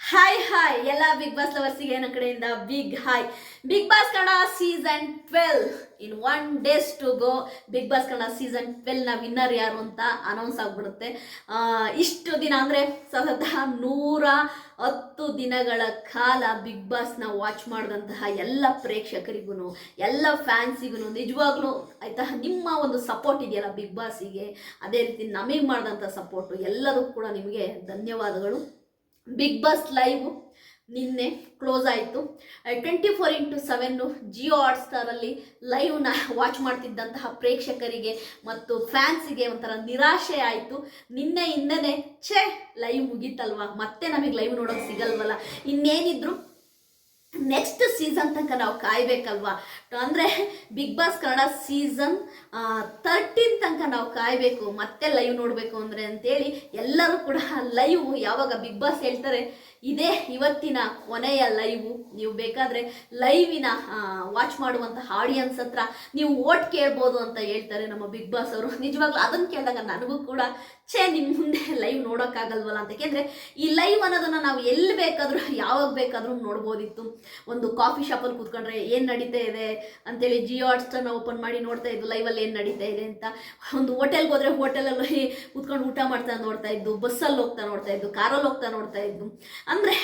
Hi ಎಲ್ಲ big boss ಲವರ್ಸಿಗೆ ನನ್ನ ಕಡೆಯಿಂದ big hi. Bigg Boss Kannada season 12 in 1 days to go. Bigg Boss Kannada season 12ನ ವಿನ್ನರ್ ಯಾರು ಅಂತ ಅನೌನ್ಸ್ ಆಗ್ಬಿಡುತ್ತೆ. ಇಷ್ಟು ದಿನ ಅಂದರೆ ಸತತ 110 ದಿನಗಳ ಕಾಲ ಬಿಗ್ ಬಾಸ್ನ ವಾಚ್ ಮಾಡಿದಂತಹ ಎಲ್ಲ ಪ್ರೇಕ್ಷಕರಿಗೂ ಎಲ್ಲ ಫ್ಯಾನ್ಸಿಗೂ ನಿಜವಾಗ್ಲೂ ಆಯ್ತಾ, ನಿಮ್ಮ ಒಂದು ಸಪೋರ್ಟ್ ಇದೆಯಲ್ಲ ಬಿಗ್ ಬಾಸಿಗೆ, ಅದೇ ರೀತಿ ನಮಗೆ ಮಾಡಿದಂಥ ಸಪೋರ್ಟು ಎಲ್ಲರಿಗೂ ಕೂಡ ನಿಮಗೆ ಧನ್ಯವಾದಗಳು. ಬಿಗ್ ಬಾಸ್ ಲೈವ್ ನಿನ್ನೆ ಕ್ಲೋಸ್ ಆಯಿತು. 24x7 ಜಿಯೋ ಹಾಟ್ಸ್ಟಾರಲ್ಲಿ ಲೈವ್ನ ವಾಚ್ ಮಾಡ್ತಿದ್ದಂತಹ ಪ್ರೇಕ್ಷಕರಿಗೆ ಮತ್ತು ಫ್ಯಾನ್ಸಿಗೆ ಒಂಥರ ನಿರಾಶೆ ಆಯಿತು. ನಿನ್ನೆಯಿಂದನೇ ಲೈವ್ ಮುಗೀತಲ್ವಾ, ಮತ್ತೆ ನಮಗೆ ಲೈವ್ ನೋಡೋಕೆ ಸಿಗಲ್ವಲ್ಲ, ಇನ್ನೇನಿದ್ರು ನೆಕ್ಸ್ಟ್ ಸೀಸನ್ ತನಕ ನಾವು ಕಾಯ್ಬೇಕಲ್ವಾ. ಅಂದರೆ ಬಿಗ್ ಬಾಸ್ ಕನ್ನಡ ಸೀಸನ್ 13 ತನಕ ನಾವು ಕಾಯಬೇಕು ಮತ್ತೆ ಲೈವ್ ನೋಡಬೇಕು ಅಂದರೆ ಅಂತೇಳಿ ಎಲ್ಲರೂ ಕೂಡ ಲೈವ್ ಯಾವಾಗ ಬಿಗ್ ಬಾಸ್ ಹೇಳ್ತಾರೆ ಇದೇ ಇವತ್ತಿನ ಕೊನೆಯ ಲೈವು, ನೀವು ಬೇಕಾದರೆ ಲೈವಿನ ವಾಚ್ ಮಾಡುವಂತಹ ಆಡಿಯನ್ಸ್ ಹತ್ರ ನೀವು ಓಟ್ ಕೇಳ್ಬೋದು ಅಂತ ಹೇಳ್ತಾರೆ ನಮ್ಮ ಬಿಗ್ ಬಾಸ್ ಅವರು. ನಿಜವಾಗ್ಲೂ ಅದನ್ನು ಕೇಳಿದಾಗ ನನಗೂ ಕೂಡ ನಿಮ್ಮ ಮುಂದೆ ಲೈವ್ ನೋಡೋಕ್ಕಾಗಲ್ವಲ್ಲ ಅಂತ. ಯಾಕೆಂದರೆ ಈ ಲೈವ್ ಅನ್ನೋದನ್ನು ನಾವು ಎಲ್ಲಿ ಬೇಕಾದರೂ ಯಾವಾಗ ಬೇಕಾದರೂ ನೋಡ್ಬೋದಿತ್ತು. ಒಂದು ಕಾಫಿ ಶಾಪಲ್ಲಿ ಕೂತ್ಕೊಂಡ್ರೆ ಏನು ನಡೀತಾ ಇದೆ ಅಂತೇಳಿ ಜಿಯೋ ಹಾಟ್ಸ್ಟಾರ್ನ ಓಪನ್ ಮಾಡಿ ನೋಡ್ತಾ ಇದ್ದು ಲೈವಲ್ಲಿ ಏನು ನಡೀತಾ ಇದೆ ಅಂತ. ಒಂದು ಹೋಟೆಲ್ಗೆ ಹೋದರೆ ಹೋಟೆಲಲ್ಲಿ ಕೂತ್ಕೊಂಡು ಊಟ ಮಾಡ್ತಾ ನೋಡ್ತಾ ಇದ್ದು, ಬಸ್ಸಲ್ಲಿ ಹೋಗ್ತಾ ನೋಡ್ತಾ ಇದ್ದು, ಕಾರಲ್ಲಿ ಹೋಗ್ತಾ ನೋಡ್ತಾ ಇದ್ದು. ಅಂದರೆ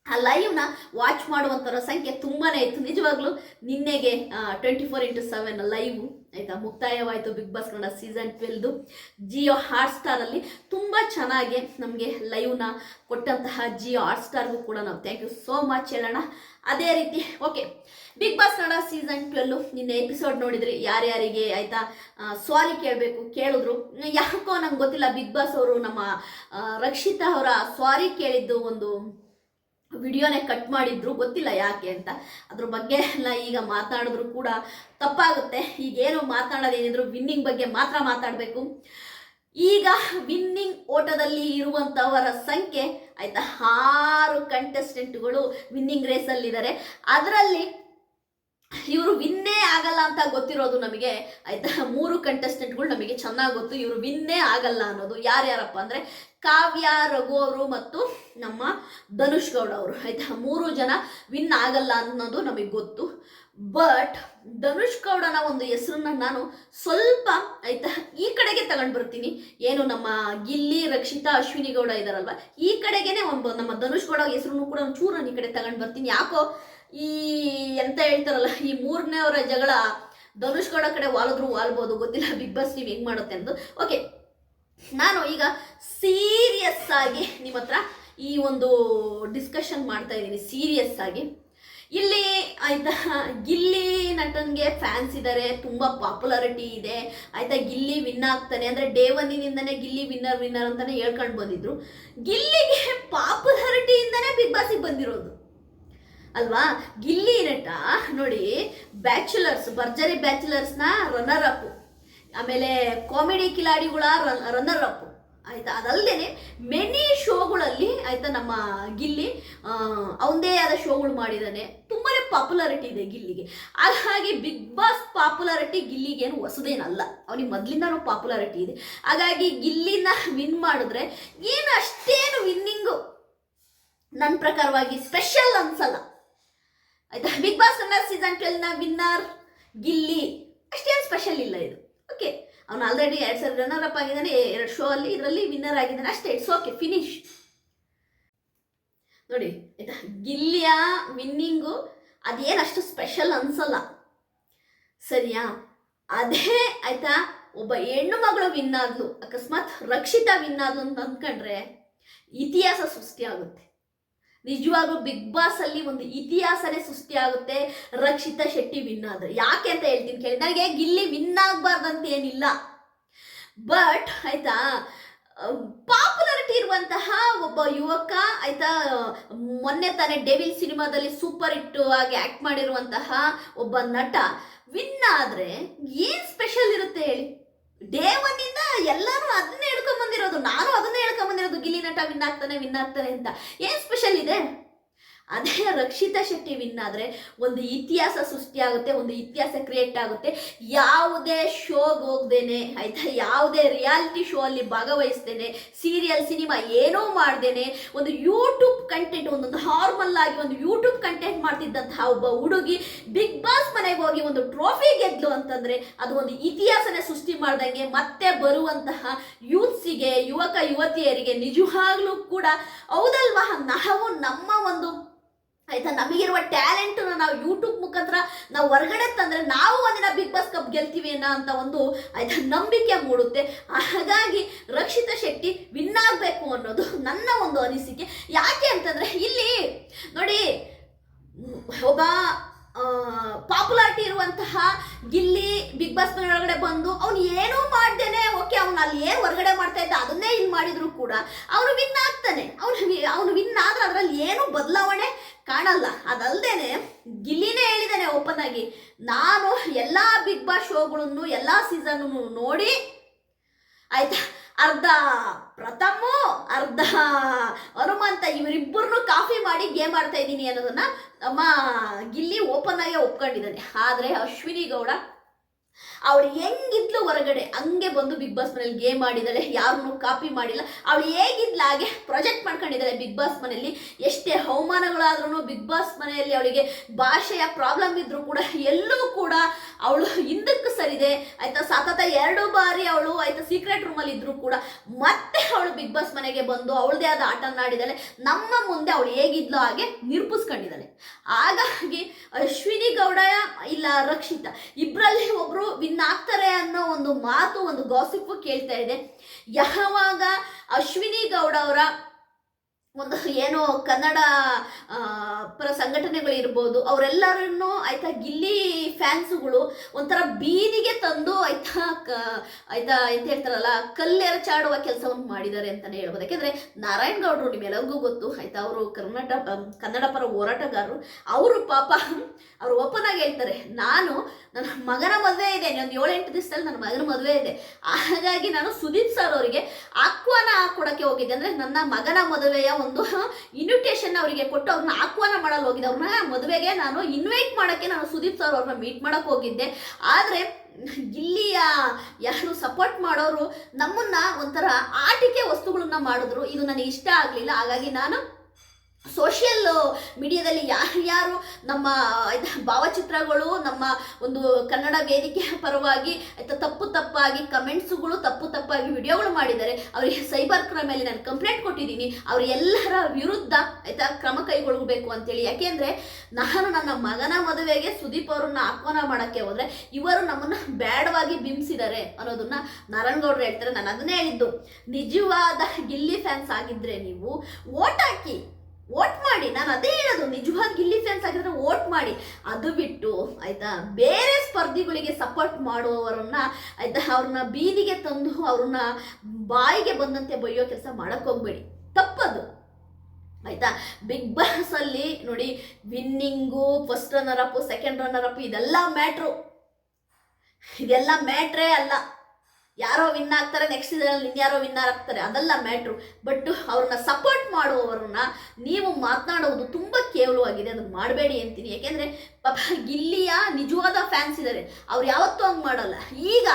ಆ ಲೈವ್ನ ವಾಚ್ ಮಾಡುವಂಥರ ಸಂಖ್ಯೆ ತುಂಬಾ ಇತ್ತು. ನಿಜವಾಗ್ಲೂ ನಿನ್ನೆಗೆ 24x7 ಲೈವು ಆಯಿತಾ ಮುಕ್ತಾಯವಾಯಿತು. Bigg Boss Kannada season 12 Jio ಹಾಟ್ಸ್ಟಾರಲ್ಲಿ ತುಂಬ ಚೆನ್ನಾಗಿ ನಮಗೆ ಲೈವ್ನ ಕೊಟ್ಟಂತಹ ಜಿಯೋ ಹಾಟ್ಸ್ಟಾರ್ಗೂ ಕೂಡ ನಾವು ಥ್ಯಾಂಕ್ ಯು ಸೋ ಮಚ್ ಹೇಳೋಣ. ಅದೇ ರೀತಿ okay, Bigg Boss Kannada season 12 ನಿನ್ನೆ ಎಪಿಸೋಡ್ ನೋಡಿದ್ರಿ, ಯಾರ್ಯಾರಿಗೆ ಆಯಿತಾ ಸಾರಿ ಕೇಳಿದ್ರು. ಯಾಕೋ ನಂಗೆ ಗೊತ್ತಿಲ್ಲ, ಬಿಗ್ ಬಾಸ್ ಅವರು ನಮ್ಮ ರಕ್ಷಿತಾ ಅವರ ಸಾರಿ ಕೇಳಿದ್ದು ಒಂದು ವಿಡಿಯೋನೇ ಕಟ್ ಮಾಡಿದ್ರು, ಗೊತ್ತಿಲ್ಲ ಯಾಕೆ ಅಂತ. ಅದ್ರ ಬಗ್ಗೆ ಎಲ್ಲ ಈಗ ಮಾತಾಡಿದ್ರು ಕೂಡ ತಪ್ಪಾಗುತ್ತೆ. ಈಗೇನು ಮಾತಾಡೋದೇನಿದ್ರು ವಿನ್ನಿಂಗ್ ಬಗ್ಗೆ ಮಾತ್ರ ಮಾತಾಡಬೇಕು. ಈಗ ವಿನ್ನಿಂಗ್ ಓಟದಲ್ಲಿ ಇರುವಂಥವರ ಸಂಖ್ಯೆ ಆಯಿತಾ 6 ಕಂಟೆಸ್ಟೆಂಟ್ಗಳು ವಿನ್ನಿಂಗ್ ರೇಸಲ್ಲಿದ್ದಾರೆ. ಅದರಲ್ಲಿ ಇವರು ವಿನ್ನೇ ಆಗಲ್ಲ ಅಂತ ಗೊತ್ತಿರೋದು ನಮಗೆ ಆಯಿತಾ. 3 ಕಂಟೆಸ್ಟೆಂಟ್ಗಳು ನಮಗೆ ಚೆನ್ನಾಗಿ ಗೊತ್ತು ಇವರು ವಿನ್ನೇ ಆಗಲ್ಲ ಅನ್ನೋದು. ಯಾರ್ಯಾರಪ್ಪ ಅಂದರೆ ಕಾವ್ಯ, ರಘು ಅವರು ಮತ್ತು ನಮ್ಮ ಧನುಷ್ ಗೌಡ ಅವರು ಆಯಿತಾ. 3 ಜನ ವಿನ್ ಆಗಲ್ಲ ಅನ್ನೋದು ನಮಗೆ ಗೊತ್ತು. ಬಟ್ ಧನುಷ್ ಗೌಡನ ಒಂದು ಹೆಸರನ್ನ ನಾನು ಸ್ವಲ್ಪ ಆಯಿತಾ ಈ ಕಡೆಗೆ ತಗೊಂಡು ಬರ್ತೀನಿ. ಏನು ನಮ್ಮ ಗಿಲ್ಲಿ, ರಕ್ಷಿತಾ, ಅಶ್ವಿನಿ ಗೌಡ ಇದ್ದಾರಲ್ವ, ಈ ಕಡೆಗೇನೆ ಒಂದು ನಮ್ಮ ಧನುಷ್ ಗೌಡ ಹೆಸರನ್ನು ಕೂಡ ಒಂದು ಚೂರು ಈ ಕಡೆ ತಗೊಂಡು ಬರ್ತೀನಿ. ಯಾಕೋ ಈ ಎಂತ ಹೇಳ್ತಾರಲ್ಲ, ಈ 3ನೇವರ ಜಗಳ ಧನುಷ್ ಗೌಡ ಕಡೆ ವಾಲ್ಬೋದು, ಗೊತ್ತಿಲ್ಲ ಬಿಗ್ ಬಾಸ್ ನೀವು ಹೆಂಗೆ ಮಾಡುತ್ತೆ ಅನ್ನೋದು. ಓಕೆ, ನಾನು ಈಗ ಸೀರಿಯಸ್ ಆಗಿ ನಿಮ್ಮ ಹತ್ರ ಈ ಒಂದು ಡಿಸ್ಕಷನ್ ಮಾಡ್ತಾ ಇದ್ದೀನಿ. ಸೀರಿಯಸ್ ಆಗಿ ಇಲ್ಲಿ ಆಯಿತಾ ಗಿಲ್ಲಿ ನಟನ್ಗೆ ಫ್ಯಾನ್ಸ್ ಇದ್ದಾರೆ, ತುಂಬ ಪಾಪ್ಯುಲಾರಿಟಿ ಇದೆ ಆಯಿತಾ. ಗಿಲ್ಲಿ ವಿನ್ ಆಗ್ತಾನೆ ಅಂದರೆ ಡೇ 1ನಿಂದನೇ ಗಿಲ್ಲಿ ವಿನ್ನರ್ ಅಂತಲೇ ಹೇಳ್ಕೊಂಡು ಬಂದಿದ್ರು. ಗಿಲ್ಲಿಗೆ ಪಾಪ್ಯುಲಾರಿಟಿಯಿಂದನೇ ಬಿಗ್ ಬಾಸಿಗೆ ಬಂದಿರೋದು ಅಲ್ವಾ. ಗಿಲ್ಲಿ ನಟ ನೋಡಿ, ಭರ್ಜರಿ ಬ್ಯಾಚುಲರ್ಸ್ನ ರನ್ನರ್ ಅಪ್, ಆಮೇಲೆ ಕಾಮಿಡಿ ಕಿಲಾಡಿಗಳ ರನ್ನರ್ ಅಪ್ ಆಯಿತಾ. ಅದಲ್ಲದೆ ಮೆನಿ ಶೋಗಳಲ್ಲಿ ಆಯಿತಾ ನಮ್ಮ ಗಿಲ್ಲಿ ಅವನದೇ ಆದ ಶೋಗಳು ಮಾಡಿದ್ದಾನೆ. ತುಂಬಾ ಪಾಪ್ಯುಲಾರಿಟಿ ಇದೆ ಗಿಲ್ಲಿಗೆ. ಹಾಗಾಗಿ ಬಿಗ್ ಬಾಸ್ ಪಾಪ್ಯುಲಾರಿಟಿ ಗಿಲ್ಲಿಗೇನು ಹೊಸದೇನಲ್ಲ, ಅವನಿಗೆ ಮೊದಲಿಂದನೂ ಪಾಪ್ಯುಲಾರಿಟಿ ಇದೆ. ಹಾಗಾಗಿ ಗಿಲ್ಲಿನ ವಿನ್ ಮಾಡಿದ್ರೆ ಏನು ಅಷ್ಟೇನು ವಿನ್ನಿಂಗು ನನ್ನ ಪ್ರಕಾರವಾಗಿ ಸ್ಪೆಷಲ್ ಅನ್ಸಲ್ಲ ಆಯಿತಾ. ಬಿಗ್ ಬಾಸ್ ಕನ್ನಡ ಸೀಸನ್ 12ನ ವಿನ್ನರ್ ಗಿಲ್ಲಿ, ಅಷ್ಟೇನು ಸ್ಪೆಷಲ್ ಇಲ್ಲ ಇದು. ಓಕೆ, ಅವನು ಆಲ್ರೆಡಿ 2 ಸರಿ ರನ್ನರ್ ಅಪ್ ಆಗಿದ್ದಾನೆ, 2 ಶೋ ಅಲ್ಲಿ, ಇದರಲ್ಲಿ ವಿನ್ನರ್ ಆಗಿದ್ದಾನೆ ಅಷ್ಟೇ. It's okay, finish. ನೋಡಿ ಆಯಿತಾ, ಗಿಲ್ಲಿಯ ವಿನ್ನಿಂಗು ಅದೇನು ಅಷ್ಟು ಸ್ಪೆಷಲ್ ಅನ್ಸಲ್ಲ, ಸರಿಯಾ. ಅದೇ ಆಯಿತಾ ಒಬ್ಬ ಹೆಣ್ಣು ಮಗಳು ವಿನ್ ಆದ್ಲು, ಅಕಸ್ಮಾತ್ ರಕ್ಷಿತಾ ವಿನ್ ಆದ್ಲು ಅಂತ ಅಂದ್ಕೊಂಡ್ರೆ ಇತಿಹಾಸ ಸೃಷ್ಟಿ ಆಗುತ್ತೆ. ನಿಜವಾಗ್ಲೂ ಬಿಗ್ ಬಾಸ್ ಅಲ್ಲಿ ಒಂದು ಇತಿಹಾಸನೇ ಸೃಷ್ಟಿ ಆಗುತ್ತೆ ರಕ್ಷಿತಾ ಶೆಟ್ಟಿ ವಿನ್ ಆದ್ರೆ. ಯಾಕೆ ಅಂತ ಹೇಳ್ತೀನಿ ಕೇಳಿ. ನನಗೆ ಗಿಲ್ಲಿ ವಿನ್ ಆಗಬಾರ್ದಂತ ಏನಿಲ್ಲ, ಬಟ್ ಆಯ್ತಾ ಪಾಪ್ಯುಲಾರಿಟಿ ಇರುವಂತಹ ಒಬ್ಬ ಯುವಕ ಆಯ್ತಾ, ಮೊನ್ನೆ ತಾನೇ ಡೆವಿಲ್ ಸಿನಿಮಾದಲ್ಲಿ ಸೂಪರ್ ಹಿಟ್ ಆಗಿ ಆಕ್ಟ್ ಮಾಡಿರುವಂತಹ ಒಬ್ಬ ನಟ ವಿನ್ ಆದ್ರೆ ಏನ್ ಸ್ಪೆಷಲ್ ಇರುತ್ತೆ ಹೇಳಿ. ಡೇ 1ನಿಂದ ಎಲ್ಲರೂ ಅದನ್ನೇ ಹೇಳ್ಕೊಂಬಂದಿರೋದು, ನಾನು ಅದನ್ನೇ ಹೇಳ್ಕೊಂಬಂದಿರೋದು, ಗಿಲ್ಲಿ ನಟ ವಿನ್ ಆಗ್ತಾನೆ ಅಂತ. ಏನು ಸ್ಪೆಷಲ್ ಇದೆ? ಅದೇ ರಕ್ಷಿತಾ ಶೆಟ್ಟಿ ವಿನ್ ಆದರೆ ಒಂದು ಇತಿಹಾಸ ಸೃಷ್ಟಿಯಾಗುತ್ತೆ, ಒಂದು ಇತಿಹಾಸ ಕ್ರಿಯೇಟ್ ಆಗುತ್ತೆ. ಯಾವುದೇ ಶೋಗೆ ಹೋಗ್ದೇನೆ ಆಯ್ತಾ, ಯಾವುದೇ ರಿಯಾಲಿಟಿ ಶೋ ಅಲ್ಲಿ ಭಾಗವಹಿಸ್ದೇನೆ, ಸೀರಿಯಲ್ ಸಿನಿಮಾ ಏನೂ ಮಾಡ್ದೇನೆ ಒಂದು ಯೂಟ್ಯೂಬ್ ಕಂಟೆಂಟ್, ಒಂದೊಂದು ನಾರ್ಮಲ್ ಆಗಿ ಒಂದು ಯೂಟ್ಯೂಬ್ ಕಂಟೆಂಟ್ ಮಾಡ್ತಿದ್ದಂತಹ ಒಬ್ಬ ಹುಡುಗಿ ಬಿಗ್ ಬಾಸ್ ಮನೆಗೆ ಹೋಗಿ ಒಂದು ಟ್ರೋಫಿ ಗೆದ್ಲು ಅಂತಂದ್ರೆ ಅದು ಒಂದು ಇತಿಹಾಸನೇ ಸೃಷ್ಟಿ ಮಾಡ್ದಂಗೆ. ಮತ್ತೆ ಬರುವಂತಹ ಯೂತ್ಸಿಗೆ, ಯುವಕ ಯುವತಿಯರಿಗೆ ನಿಜವಾಗ್ಲೂ ಕೂಡ ಹೌದಲ್ವಾ, ನಾವು ನಮ್ಮ ಒಂದು ಆಯ್ತಾ ನಮಗಿರುವ ಟ್ಯಾಲೆಂಟ್ ನಾವು ಯೂಟ್ಯೂಬ್ ಮುಖಾಂತರ ನಾವು ಹೊರಗಡೆ ತಂದ್ರೆ ನಾವು ಒಂದಿನ ಬಿಗ್ ಬಾಸ್ ಕಪ್ ಗೆಲ್ತೀವಿ ಅನ್ನೋ ಅಂತ ಒಂದು ಆಯ್ತಾ ನಂಬಿಕೆ ಮೂಡುತ್ತೆ. ಹಾಗಾಗಿ ರಕ್ಷಿತಾ ಶೆಟ್ಟಿ ವಿನ್ ಆಗಬೇಕು ಅನ್ನೋದು ನನ್ನ ಒಂದು ಅನಿಸಿಕೆ. ಯಾಕೆ ಅಂತಂದ್ರೆ ಇಲ್ಲಿ ನೋಡಿ, ಒಬ್ಬ ಪಾಪ್ಯುಲಾರಿಟಿ ಇರುವಂತಹ ಗಿಲ್ಲಿ ಬಿಗ್ ಬಾಸ್ ಒಳಗಡೆ ಬಂದು ಅವನು ಏನೂ ಮಾಡ್ದೇನೆ, ಓಕೆ ಅವನು ಅಲ್ಲಿ ಏನು ಹೊರಗಡೆ ಮಾಡ್ತಾ ಇದ್ದ ಅದನ್ನೇ ಇಲ್ಲಿ ಮಾಡಿದ್ರು ಕೂಡ ಅವನು ವಿನ್ ಆಗ್ತಾನೆ. ಅವನು ವಿನ್ ಆದ್ರೆ ಅದರಲ್ಲಿ ಏನು ಬದಲಾವಣೆ ಕಾಣಲ್ಲ. ಅದಲ್ದೇನೆ ಗಿಲ್ಲಿನೇ ಹೇಳಿದ್ದಾನೆ ಓಪನ್ ಆಗಿ, ನಾನು ಎಲ್ಲ ಬಿಗ್ ಬಾಸ್ ಶೋಗಳನ್ನು ಎಲ್ಲ ಸೀಸನ್ ನೋಡಿ ಆಯ್ತಾ ಅರ್ಧ ಪ್ರಥಮ ಅರ್ಧ ಹನುಮಂತ ಇವರಿಬ್ಬರನ್ನು ಕಾಫಿ ಮಾಡಿ ಗೇಮ್ ಆಡ್ತಾ ಇದ್ದೀನಿ ಅನ್ನೋದನ್ನ ನಮ್ಮ ಗಿಲ್ಲಿ ಓಪನ್ ಆಗಿ ಒಪ್ಕೊಂಡಿದ್ದಾನೆ. ಆದರೆ ಅಶ್ವಿನಿ ಗೌಡ ಅವಳು ಹೆಂಗಿದ್ಲು ಹೊರಗಡೆ ಹಂಗೆ ಬಂದು ಬಿಗ್ ಬಾಸ್ ಮನೇಲಿ ಗೇಮ್ ಆಡಿದಾಳೆ, ಯಾರನ್ನು ಕಾಪಿ ಮಾಡಿಲ್ಲ. ಅವಳು ಹೇಗಿದ್ಲ ಹಾಗೆ ಪ್ರೊಜೆಕ್ಟ್ ಮಾಡ್ಕೊಂಡಿದ್ದಾಳೆ ಬಿಗ್ ಬಾಸ್ ಮನೆಯಲ್ಲಿ. ಎಷ್ಟೇ ಅವಮಾನಗಳಾದ್ರೂ ಬಿಗ್ ಬಾಸ್ ಮನೆಯಲ್ಲಿ ಅವಳಿಗೆ ಭಾಷೆಯ ಪ್ರಾಬ್ಲಮ್ ಇದ್ರೂ ಕೂಡ ಎಲ್ಲೂ ಕೂಡ ಅವಳು ಹಿಂದಕ್ಕೆ ಸರಿದೆ ಆಯ್ತಾ. ಸತತ 2 ಬಾರಿ ಅವಳು ಆಯ್ತಾ ಸೀಕ್ರೆಟ್ ರೂಮಲ್ಲಿ ಇದ್ರೂ ಕೂಡ ಮತ್ತೆ ಅವಳು ಬಿಗ್ ಬಾಸ್ ಮನೆಗೆ ಬಂದು ಅವಳದೇ ಆದ ಆಟನ ಆಡಿದಾಳೆ. ನಮ್ಮ ಮುಂದೆ ಅವಳು ಹೇಗಿದ್ಲೋ ಹಾಗೆ ನಿರೂಪಿಸ್ಕೊಂಡಿದ್ದಾಳೆ. ಹಾಗಾಗಿ ಅಶ್ವಿನಿ ಗೌಡ ಇಲ್ಲ ರಕ್ಷಿತಾ ಇಬ್ಬರಲ್ಲಿ ಒಬ್ರು ವಿನ್ ಆಗ್ತಾರೆ ಅನ್ನೋ ಒಂದು ಮಾತು, ಒಂದು ಗಾಸಿಪ್ ಕೇಳ್ತಾ ಇದೆ. ಯಾವಾಗ ಅಶ್ವಿನಿ ಗೌಡ ಅವರ ಒಂದು ಏನೋ ಕನ್ನಡ ಪರ ಸಂಘಟನೆಗಳಿರ್ಬೋದು ಅವರೆಲ್ಲರನ್ನು ಆಯ್ತಾ ಗಿಲ್ಲಿ ಫ್ಯಾನ್ಸುಗಳು ಒಂಥರ ಬೀದಿಗೆ ತಂದು ಆಯ್ತಾ ಎಂತ ಹೇಳ್ತಾರಲ್ಲ ಕಲ್ಲೆರಚಾಡುವ ಕೆಲಸವನ್ನು ಮಾಡಿದ್ದಾರೆ ಅಂತಾನೆ ಹೇಳ್ಬೋದು. ಯಾಕೆಂದ್ರೆ ನಾರಾಯಣ್ ಗೌಡರು ನಿಮ್ಮೆಲ್ಲರಿಗೂ ಗೊತ್ತು ಆಯ್ತಾ, ಅವರು ಕನ್ನಡ ಪರ ಹೋರಾಟಗಾರರು. ಅವರು ಪಾಪ ಅವರು ಓಪನ್ ಆಗಿ ಹೇಳ್ತಾರೆ, ನಾನು ನನ್ನ ಮಗನ ಮದುವೆ ಇದೆ, ಒಂದು 7-8 ದಿವಸದಲ್ಲಿ ನನ್ನ ಮಗನ ಮದುವೆ ಇದೆ, ಹಾಗಾಗಿ ನಾನು ಸುದೀಪ್ ಸರ್ ಅವರಿಗೆ ಆಹ್ವಾನ ಕೊಡಕ್ಕೆ ಹೋಗಿದ್ದೆ. ಅಂದ್ರೆ ನನ್ನ ಮಗನ ಮದುವೆಯ ಒಂದು ಇನ್ವಿಟೇಷನ್ ಅವರಿಗೆ ಕೊಟ್ಟು ಅವ್ರನ್ನ ಆಹ್ವಾನ ಮಾಡಲು ಹೋಗಿದ್ದೆ. ಅವ್ರನ್ನ ಮದುವೆಗೆ ನಾನು ಇನ್ವೈಟ್ ಮಾಡೋಕ್ಕೆ ನಾನು ಸುದೀಪ್ ಸರ್ ಅವ್ರನ್ನ ಮೀಟ್ ಮಾಡಕ್ಕೆ ಹೋಗಿದ್ದೆ. ಆದರೆ ಗಿಲ್ಲಿಯ ಯಾರು ಸಪೋರ್ಟ್ ಮಾಡೋರು ನಮ್ಮನ್ನ ಒಂಥರ ಆಟಿಕೆ ವಸ್ತುಗಳನ್ನ ಮಾಡಿದ್ರು. ಇದು ನನಗೆ ಇಷ್ಟ ಆಗಲಿಲ್ಲ. ಹಾಗಾಗಿ ನಾನು ಸೋಷಿಯಲ್ ಮೀಡಿಯಾದಲ್ಲಿ ಯಾರ್ಯಾರು ನಮ್ಮ ಭಾವಚಿತ್ರಗಳು, ನಮ್ಮ ಒಂದು ಕನ್ನಡ ವೇದಿಕೆಯ ಪರವಾಗಿ ಆಯ್ತಾ ತಪ್ಪಾಗಿ ಕಮೆಂಟ್ಸ್ಗಳು, ತಪ್ಪಾಗಿ ವಿಡಿಯೋಗಳು ಮಾಡಿದ್ದಾರೆ, ಅವರಿಗೆ ಸೈಬರ್ ಕ್ರೈಮಲ್ಲಿ ನಾನು ಕಂಪ್ಲೇಂಟ್ ಕೊಟ್ಟಿದ್ದೀನಿ. ಅವರೆಲ್ಲರ ವಿರುದ್ಧ ಆಯ್ತಾ ಕ್ರಮ ಕೈಗೊಳ್ಳಬೇಕು ಅಂತೇಳಿ. ಯಾಕೆಂದರೆ ನಾನು ನನ್ನ ಮಗನ ಮದುವೆಗೆ ಸುದೀಪ್ ಅವರನ್ನ ಆಹ್ವಾನ ಮಾಡೋಕ್ಕೆ ಹೋದರೆ ಇವರು ನಮ್ಮನ್ನು ಬ್ಯಾಡವಾಗಿ ಬಿಂಬಿಸಿದ್ದಾರೆ ಅನ್ನೋದನ್ನ ನಾರಾಯಣಗೌಡರು ಹೇಳ್ತಾರೆ. ನಾನು ಅದನ್ನೇ ಹೇಳಿದ್ದು, ನಿಜವಾದ ಗಿಲ್ಲಿ ಫ್ಯಾನ್ಸ್ ಆಗಿದ್ದರೆ ನೀವು ವೋಟ್ ಹಾಕಿ, ವೋಟ್ ಮಾಡಿ. ನಾನು ಅದೇ ಹೇಳೋದು, ನಿಜವಾದ ಗಿಲ್ಲಿ ಫ್ಯಾನ್ಸ್ ಆಗಿದ್ರೆ ವೋಟ್ ಮಾಡಿ. ಅದು ಬಿಟ್ಟು ಆಯ್ತಾ ಬೇರೆ ಸ್ಪರ್ಧಿಗಳಿಗೆ ಸಪೋರ್ಟ್ ಮಾಡುವವರನ್ನ ಆಯ್ತಾ ಅವ್ರನ್ನ ಬೀದಿಗೆ ತಂದು ಅವ್ರನ್ನ ಬಾಯಿಗೆ ಬಂದಂತೆ ಬೈಯೋ ಕೆಲಸ ಮಾಡಕ್ ಹೋಗ್ಬೇಡಿ, ತಪ್ಪದು ಆಯ್ತಾ. ಬಿಗ್ ಬಾಸ್ ಅಲ್ಲಿ ನೋಡಿ, winning, first runner up, second runner up ಇದೆಲ್ಲ ಮ್ಯಾಟ್ರೇ ಅಲ್ಲ. ಯಾರೋ ವಿನ್ ಆಗ್ತಾರೆ, ನೆಕ್ಸ್ಟ್ ಸೀಸನಲ್ಲಿ ಇನ್ಯಾರೋ ವಿನ್ನರ್ ಆಗ್ತಾರೆ, ಅದೆಲ್ಲ ಮ್ಯಾಟ್ರು. ಬಟ್ ಅವ್ರನ್ನ ಸಪೋರ್ಟ್ ಮಾಡುವವರನ್ನ ನೀವು ಮಾತನಾಡುವುದು ತುಂಬ ಕೇವಲವಾಗಿದೆ, ಅದನ್ನು ಮಾಡಬೇಡಿ ಅಂತೀನಿ. ಯಾಕೆಂದರೆ ಪಾಪ ಗಿಲ್ಲಿಯ ನಿಜವಾದ ಫ್ಯಾನ್ಸ್ ಇದ್ದಾರೆ, ಅವ್ರು ಯಾವತ್ತೂ ಹಂಗೆ ಮಾಡಲ್ಲ. ಈಗ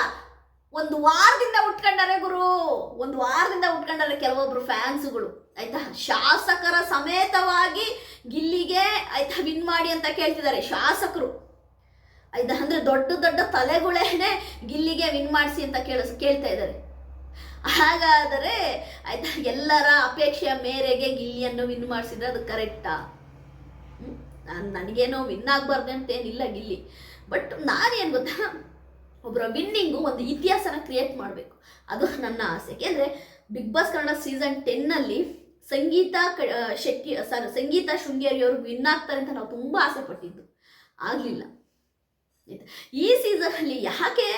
ಒಂದು ವಾರದಿಂದ ಉಟ್ಕೊಂಡಾರೆ ಗುರು, ಒಂದು ವಾರದಿಂದ ಉಟ್ಕೊಂಡಾರೆ ಕೆಲವೊಬ್ರು ಫ್ಯಾನ್ಸ್ಗಳು ಆಯ್ತಾ. ಶಾಸಕರ ಸಮೇತವಾಗಿ ಗಿಲ್ಲಿಗೆ ಆಯ್ತಾ ವಿನ್ ಮಾಡಿ ಅಂತ ಕೇಳ್ತಿದ್ದಾರೆ ಶಾಸಕರು ಆಯ್ತಾ. ಅಂದ್ರೆ ದೊಡ್ಡ ತಲೆಗಳೇನೆ ಗಿಲ್ಲಿಗೆ ವಿನ್ ಮಾಡಿಸಿ ಅಂತ ಕೇಳ್ತಾ ಇದ್ದಾರೆ. ಹಾಗಾದರೆ ಆಯ್ತಾ ಎಲ್ಲರ ಅಪೇಕ್ಷೆಯ ಮೇರೆಗೆ ಗಿಲ್ಲಿಯನ್ನು ವಿನ್ ಮಾಡಿಸಿದ್ರೆ ಅದು ಕರೆಕ್ಟಾ? ನನಗೇನೋ ವಿನ್ ಆಗಬಾರ್ದು ಅಂತೇನಿಲ್ಲ ಗಿಲ್ಲಿ. ಬಟ್ ನಾನೇನು ಗೊತ್ತಾ, ಒಬ್ಬರ ವಿನ್ನಿಂಗು ಒಂದು ಇತಿಹಾಸನ ಕ್ರಿಯೇಟ್ ಮಾಡಬೇಕು, ಅದು ನನ್ನ ಆಸೆ. ಯಾಕೆಂದರೆ ಬಿಗ್ ಬಾಸ್ ಕನ್ನಡ ಸೀಸನ್ 10ನಲ್ಲಿ ಸಂಗೀತಾ ಶೃಂಗೇರಿ ಅವರು ವಿನ್ ಆಗ್ತಾರೆ ಅಂತ ನಾವು ತುಂಬ ಆಸೆ ಪಟ್ಟಿದ್ದು, ಆಗಲಿಲ್ಲ. ಈ ಸೀಸನಲ್ಲಿ ಯಾಕೆ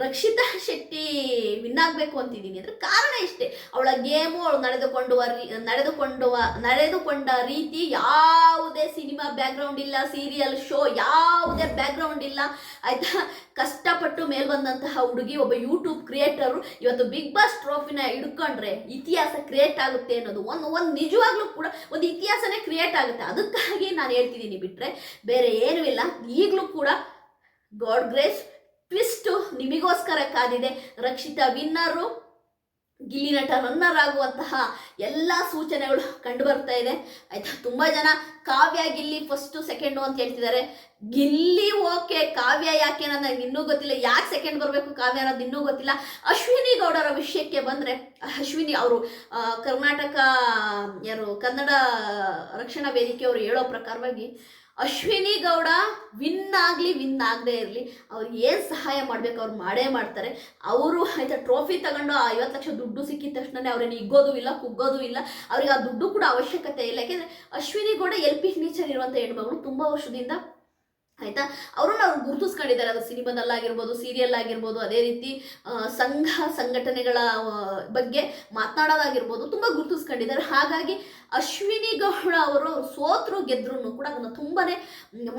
ರಕ್ಷಿತಾ ಶೆಟ್ಟಿ ವಿನ್ ಆಗಬೇಕು ಅಂತಿದ್ದೀನಿ ಅಂದರೆ ಕಾರಣ ಇಷ್ಟೇ, ಅವಳ ಗೇಮು, ಅವಳು ನಡೆದುಕೊಂಡ ರೀತಿ, ಯಾವುದೇ ಸಿನಿಮಾ ಬ್ಯಾಕ್ಗ್ರೌಂಡ್ ಇಲ್ಲ, ಸೀರಿಯಲ್ ಶೋ ಯಾವುದೇ ಬ್ಯಾಕ್ಗ್ರೌಂಡ್ ಇಲ್ಲ ಆಯ್ತಾ. ಕಷ್ಟಪಟ್ಟು ಮೇಲ್ ಬಂದಂತಹ ಹುಡುಗಿ, ಒಬ್ಬ ಯೂಟ್ಯೂಬ್ ಕ್ರಿಯೇಟರು ಇವತ್ತು ಬಿಗ್ ಬಾಸ್ ಟ್ರೋಫಿನ ಹಿಡ್ಕೊಂಡ್ರೆ ಇತಿಹಾಸ ಕ್ರಿಯೇಟ್ ಆಗುತ್ತೆ ಅನ್ನೋದು ಒಂದು ನಿಜವಾಗ್ಲೂ ಕೂಡ ಒಂದು ಇತಿಹಾಸನೇ ಕ್ರಿಯೇಟ್ ಆಗುತ್ತೆ. ಅದಕ್ಕಾಗಿ ನಾನು ಹೇಳ್ತಿದ್ದೀನಿ, ಬಿಟ್ಟರೆ ಬೇರೆ ಏನೂ ಇಲ್ಲ. ಈಗಲೂ ಕೂಡ ಗಾಡ್ ಗ್ರೇಸ್ ಟ್ವಿಸ್ಟ್ ನಿಮಗೋಸ್ಕರ ಕಾದಿದೆ. ರಕ್ಷಿತಾ ವಿನ್ನರು, ಗಿಲ್ಲಿ ನಟ ರನ್ನರ್ ಆಗುವಂತಹ ಎಲ್ಲ ಸೂಚನೆಗಳು ಕಂಡು ಬರ್ತಾ ಇದೆ ಆಯ್ತಾ. ತುಂಬ ಜನ ಕಾವ್ಯ ಗಿಲ್ಲಿ ಫಸ್ಟು ಸೆಕೆಂಡು ಅಂತ ಹೇಳ್ತಿದ್ದಾರೆ. ಗಿಲ್ಲಿ ಓಕೆ, ಕಾವ್ಯ ಯಾಕೆ ನನಗೆ ಇನ್ನೂ ಗೊತ್ತಿಲ್ಲ, ಯಾಕೆ ಸೆಕೆಂಡ್ ಬರಬೇಕು ಕಾವ್ಯ ಅನ್ನೋದು ಇನ್ನೂ ಗೊತ್ತಿಲ್ಲ. ಅಶ್ವಿನಿ ಗೌಡರ ವಿಷಯಕ್ಕೆ ಬಂದರೆ, ಅಶ್ವಿನಿ ಅವರು ಕನ್ನಡ ರಕ್ಷಣಾ ವೇದಿಕೆಯವರು ಹೇಳೋ ಪ್ರಕಾರವಾಗಿ ಅಶ್ವಿನಿ ಗೌಡ ವಿನ್ ಆಗದೇ ಇರಲಿ, ಅವ್ರಿಗೆ ಏನು ಸಹಾಯ ಮಾಡಬೇಕು ಅವ್ರು ಮಾಡೇ ಮಾಡ್ತಾರೆ. ಅವರು ಆಯ್ತಾ ಟ್ರೋಫಿ ತಗೊಂಡು ಆ 50 ಲಕ್ಷ ದುಡ್ಡು ಸಿಕ್ಕಿದ ತಕ್ಷಣ ಅವ್ರೇನು ಇಗ್ಗೋದು ಇಲ್ಲ, ಕುಗ್ಗೋದು ಇಲ್ಲ, ಅವ್ರಿಗೆ ಆ ದುಡ್ಡು ಕೂಡ ಅವಶ್ಯಕತೆ ಇಲ್ಲ. ಯಾಕೆಂದರೆ ಅಶ್ವಿನಿ ಗೌಡ LP ನೇಚರ್ ಇರುವಂಥ ಹೆಣ್ಮಗಳು, ತುಂಬ ವರ್ಷದಿಂದ ಆಯಿತಾ ಅವ್ರನ್ನ ಗುರುತಿಸ್ಕೊಂಡಿದ್ದಾರೆ. ಅದು ಸಿನಿಮಾದಲ್ಲಾಗಿರ್ಬೋದು, ಸೀರಿಯಲ್ ಆಗಿರ್ಬೋದು, ಅದೇ ರೀತಿ ಸಂಘ ಸಂಘಟನೆಗಳ ಬಗ್ಗೆ ಮಾತನಾಡೋದಾಗಿರ್ಬೋದು, ತುಂಬ ಗುರುತಿಸ್ಕೊಂಡಿದ್ದಾರೆ. ಹಾಗಾಗಿ ಅಶ್ವಿನಿ ಗೌಡ ಅವರು ಸೋತರು ಗೆದ್ರೂ ಕೂಡ ಅದನ್ನು ತುಂಬಾ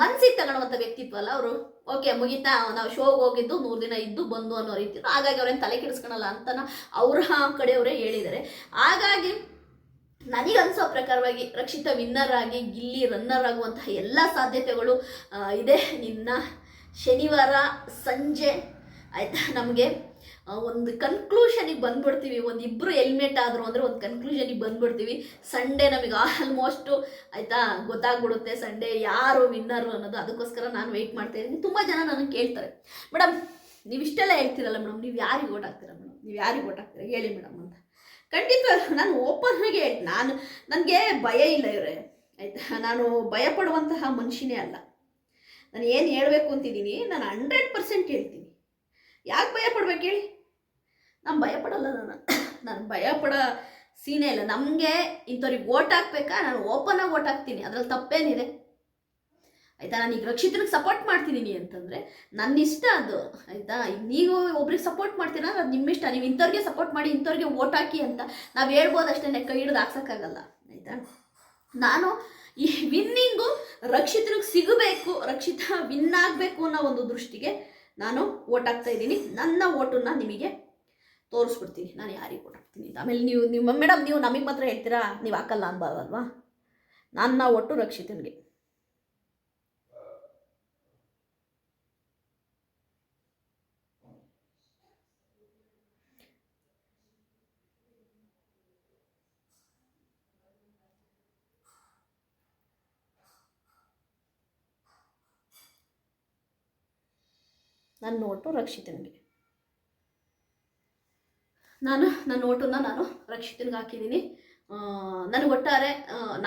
ಮನಸ್ಸಿಗೆ ತಗೊಳ್ಳುವಂಥ ವ್ಯಕ್ತಿತ್ವ ಅಲ್ಲ ಅವರು. ಓಕೆ ಮುಗಿತಾ, ನಾವು ಶೋಗೆ ಹೋಗಿದ್ದು 100 ದಿನ ಇದ್ದು ಬಂದು ಅನ್ನೋ ರೀತಿ, ಹಾಗಾಗಿ ಅವ್ರೇನು ತಲೆ ಕೆಡಿಸ್ಕೊಳಲ್ಲ ಅಂತ ಅವರ ಕಡೆಯವರೇ ಹೇಳಿದ್ದಾರೆ. ಹಾಗಾಗಿ ನನಗನ್ಸೋ ಪ್ರಕಾರವಾಗಿ ರಕ್ಷಿತಾ ವಿನ್ನರ್ ಆಗಿ ಗಿಲ್ಲಿ ರನ್ನರ್ ಆಗುವಂತಹ ಎಲ್ಲ ಸಾಧ್ಯತೆಗಳು ಇದೆ. ನಿನ್ನ ಶನಿವಾರ ಸಂಜೆ ಆಯಿತಾ ನಮಗೆ ಒಂದು ಕನ್ಕ್ಲೂಷನಿಗೆ ಬಂದ್ಬಿಡ್ತೀವಿ. ಒಂದಿಬ್ಬರು ಎಲಿಮಿನೇಟ್ ಆದರು ಅಂದರೆ ಒಂದು ಕನ್ಕ್ಲೂಷನಿಗೆ ಬಂದ್ಬಿಡ್ತೀವಿ. ಸಂಡೇ ನಮಗೆ ಆಲ್ಮೋಸ್ಟು ಆಯಿತಾ ಗೊತ್ತಾಗ್ಬಿಡುತ್ತೆ ಸಂಡೇ ಯಾರು ವಿನ್ನರು ಅನ್ನೋದು. ಅದಕ್ಕೋಸ್ಕರ ನಾನು ವೆಯ್ಟ್ ಮಾಡ್ತಾ ಇದ್ದೀನಿ. ತುಂಬ ಜನ ನನಗೆ ಕೇಳ್ತಾರೆ, ಮೇಡಮ್ ನೀವು ಇಷ್ಟೆಲ್ಲ ಹೇಳ್ತೀರಲ್ಲ ಮೇಡಮ್, ನೀವು ಯಾರಿಗೆ ಓಟ್ ಹಾಕ್ತೀರಾ ಮೇಡಮ್, ನೀವು ಯಾರಿಗೆ ಓಟ್ ಹಾಕ್ತೀರಾ ಹೇಳಿ ಮೇಡಮ್ ಅಂತ. ಖಂಡಿತ ನಾನು ಓಪನ್ ಆಗಿ ಹೇಳಿ, ನನಗೆ ಭಯ ಇಲ್ಲ ಇವರೇ ಆಯಿತಾ. ನಾನು ಭಯಪಡುವಂತಹ ಮನುಷ್ಯನೇ ಅಲ್ಲ. ನಾನು ಏನು ಹೇಳಬೇಕು ಅಂತಿದ್ದೀನಿ, ನಾನು 100% ಹೇಳ್ತೀನಿ. ಯಾಕೆ ಭಯ ಪಡ್ಬೇಕು ಹೇಳಿ? ನಾನು ಭಯಪಡಲ್ಲ. ನಾನು ಭಯಪಡೋ ಸೀನೇ ಇಲ್ಲ. ನಮಗೆ ಇಂಥವ್ರಿಗೆ ಓಟ್ ಹಾಕ್ಬೇಕಾ, ನಾನು ಓಪನ್ ಆಗಿ ಓಟ್ ಹಾಕ್ತೀನಿ, ಅದರಲ್ಲಿ ತಪ್ಪೇನಿದೆ ಆಯಿತಾ. ನಾನು ಈಗ ರಕ್ಷಿತನಿಗೆ ಸಪೋರ್ಟ್ ಮಾಡ್ತಿದ್ದೀನಿ ಅಂತಂದರೆ ನನ್ನ ಇಷ್ಟ ಅದು ಆಯಿತಾ. ನೀವು ಒಬ್ರಿಗೆ ಸಪೋರ್ಟ್ ಮಾಡ್ತೀರಾ ಅದು ನಿಮ್ಮ ಇಷ್ಟ. ನೀವು ಇಂಥವ್ರಿಗೆ ಸಪೋರ್ಟ್ ಮಾಡಿ, ಇಂಥವ್ರಿಗೆ ಓಟ್ ಹಾಕಿ ಅಂತ ನಾವು ಹೇಳ್ಬೋದು ಅಷ್ಟೇ, ಕೈ ಹಿಡಿದು ಹಾಕ್ಸೋಕ್ಕಾಗಲ್ಲ ಆಯಿತಾ. ನಾನು ಈ ವಿನ್ನಿಂಗು ರಕ್ಷಿತನಿಗೆ ಸಿಗಬೇಕು, ರಕ್ಷಿತಾ ವಿನ್ ಆಗಬೇಕು ಅನ್ನೋ ಒಂದು ದೃಷ್ಟಿಗೆ ನಾನು ಓಟ್ ಹಾಕ್ತಾ ಇದ್ದೀನಿ. ನನ್ನ ಓಟನ್ನು ನಿಮಗೆ ತೋರಿಸ್ಬಿಡ್ತೀನಿ ನಾನು ಯಾರಿಗೆ ಓಟ್ ಹಾಕ್ತೀನಿ. ಆಮೇಲೆ ನೀವು ಮೇಡಮ್ ನೀವು ನಮಗೆ ಮಾತ್ರ ಹೇಳ್ತೀರಾ ನೀವು ಹಾಕಲ್ಲ ಅನ್ಬಾರ್ದಲ್ವಾ. ನನ್ನ ಓಟು ರಕ್ಷಿತನಿಗೆ. ನನ್ನ ಓಟು ರಕ್ಷಿತನಿಗೆ. ನನ್ನ ಓಟನ್ನು ನಾನು ರಕ್ಷಿತನಿಗೆ ಹಾಕಿದ್ದೀನಿ. ನನಗೆ ಒಟ್ಟಾರೆ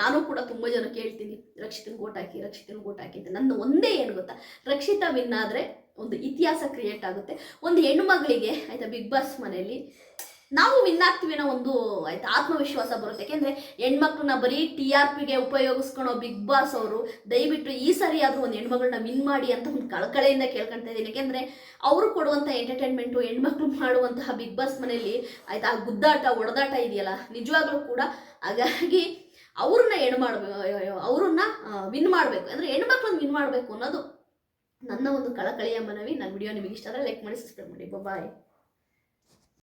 ನಾನು ಕೂಡ ತುಂಬ ಜನ ಕೇಳ್ತೀನಿ ರಕ್ಷಿತನಿಗೆ ಓಟ್ ಹಾಕಿ, ರಕ್ಷಿತನಿಗೆ ಓಟ್ ಹಾಕಿ ಅಂತ. ನನ್ನ ಒಂದೇ ಏನು ಗೊತ್ತಾ, ರಕ್ಷಿತಾ ವಿನ್ ಆದರೆ ಒಂದು ಇತಿಹಾಸ ಕ್ರಿಯೇಟ್ ಆಗುತ್ತೆ. ಒಂದು ಹೆಣ್ಣು ಮಗಳಿಗೆ ಆಯಿತಾ ಬಿಗ್ ಬಾಸ್ ಮನೆಯಲ್ಲಿ ನಾವು ವಿನ್ ಆಗ್ತೀವಿ ಅನ್ನೋ ಒಂದು ಆಯ್ತಾ ಆತ್ಮವಿಶ್ವಾಸ ಬರುತ್ತೆ. ಯಾಕೆಂದರೆ ಹೆಣ್ಮಕ್ಳನ್ನ ಬರೀ TRPಗೆ ಉಪಯೋಗಿಸ್ಕೊಳೋ ಬಿಗ್ ಬಾಸ್ ಅವರು ದಯವಿಟ್ಟು ಈ ಸರಿ ಆದರೂ ಒಂದು ಹೆಣ್ಮಗಳನ್ನ ವಿನ್ ಮಾಡಿ ಅಂತ ಒಂದು ಕಳಕಳೆಯಿಂದ ಕೇಳ್ಕೊಳ್ತಾ ಇದ್ದೀನಿ. ಯಾಕೆಂದರೆ ಅವರು ಕೊಡುವಂಥ ಎಂಟರ್ಟೈನ್ಮೆಂಟು, ಹೆಣ್ಮಕ್ಳು ಮಾಡುವಂತಹ ಬಿಗ್ ಬಾಸ್ ಮನೆಯಲ್ಲಿ ಆಯ್ತಾ ಆ ಗುದ್ದಾಟ ಹೊಡೆದಾಟ ಇದೆಯಲ್ಲ ನಿಜವಾಗ್ಲೂ ಕೂಡ. ಹಾಗಾಗಿ ಅವ್ರನ್ನ ವಿನ್ ಮಾಡಬೇಕು ಅಂದರೆ ಹೆಣ್ಮಕ್ಳನ್ನ ವಿನ್ ಮಾಡಬೇಕು ಅನ್ನೋದು ನನ್ನ ಒಂದು ಕಳಕಳಿಯ ಮನವಿ. ನನ್ನ ವಿಡಿಯೋ ನಿಮಗೆ ಇಷ್ಟ ಆದರೆ ಲೈಕ್ ಮಾಡಿ, ಸಬ್ಸ್ಕ್ರೈಬ್ ಮಾಡಿ. ಬಾಯ್.